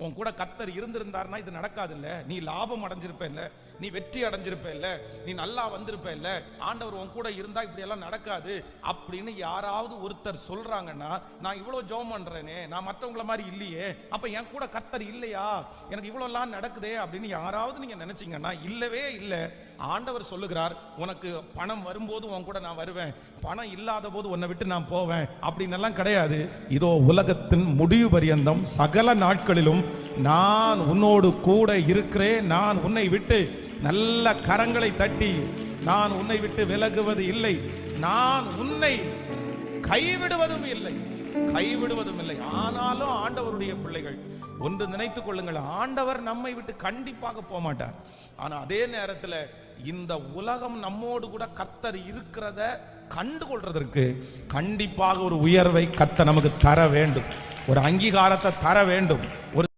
உன் கூட கர்த்தர் இருந்திருந்தார்னா இது நடக்காது இல்ல. நீ லாபம் அடைஞ்சிருப்ப இல்ல, நீ வெற்றி அடைஞ்சிருப்ப இல்ல, நீ நல்லா வந்திருப்ப இல்ல, ஆண்டவர் உன் கூட இருந்தா இப்படி எல்லாம் நடக்காது அப்படின்னு யாராவது ஒருத்தர் சொல்றாங்கன்னா, நான் இவ்வளவு ஜெபம் பண்றேனே, நான் மற்றவங்கள மாதிரி இல்லையே, அப்ப என் கூட கர்த்தர் இல்லையா, எனக்கு இவ்வளவு எல்லாம் நடக்குதே அப்படின்னு யாராவது நீங்க நினைச்சீங்கன்னா இல்லவே இல்லை. ஆண்டவர் சொல்லுகிறார், உனக்கு பணம் வரும்போது உன் கூட நான் வருவேன், பணம் இல்லாத போது உன்னை விட்டு நான் போவேன் அப்படின்னு எல்லாம் கிடையாது. இதோ உலகத்தின் முடிவு பரியந்தம் சகல நாட்களிலும் நான் உன்னோடு கூட இருக்கிறேன், நான் உன்னை விட்டு நல்ல கரங்களை தட்டி நான் உன்னை விட்டு விலகுவது இல்லை, நான் உன்னை கைவிடுவதும் இல்லை, கைவிடுவதும் இல்லை. ஆனாலும் ஆண்டவருடைய பிள்ளைகள் ஒன்று நினைத்துக் கொள்ளுங்கள், ஆண்டவர் நம்மை விட்டு கண்டிப்பாக போக மாட்டார். ஆனா அதே நேரத்தில் இந்த உலகம் நம்மோடு கூட கர்த்தர் இருக்கிறத கண்டுகொள்றதற்கு கண்டிப்பாக ஒரு உயர்வை கர்த்தர் நமக்கு தர வேண்டும், ஒரு அங்கீகாரத்தை தர வேண்டும், ஒரு